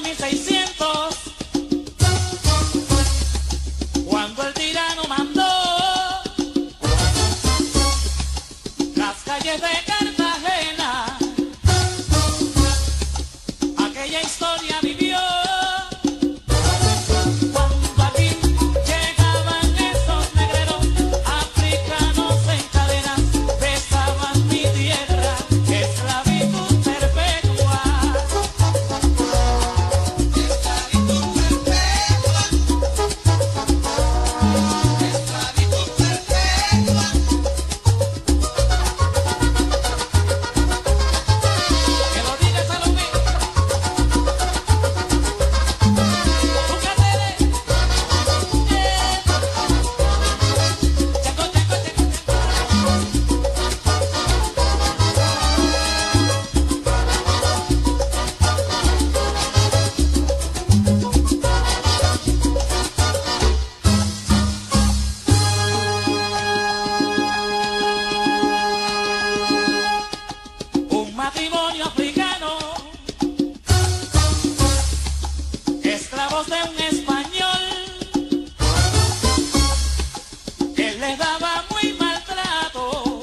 1600, cuando el tirano mandó las calles de Cartagena, aquella historia vivió. Cuando aquí llegaban esos negreros africanos en cadenas, besaban mi tierra, esclavitud perpetua. Que lo diga Salomé, Zucatele, Chaco, Chaco, Chaco. Un matrimonio africano, esclavos de un español, él les daba muy maltrato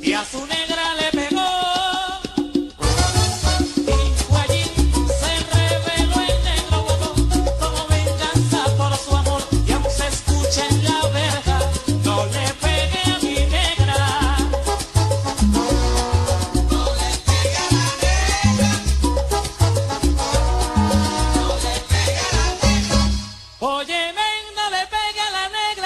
y a su negra le pegó. Y fue allí, se rebeló el negro bobo como venganza por su amor. Y aunque se escuche en la verja, no le pegue a mi negra. Oye, men, no le pegue a la negra.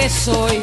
que soy.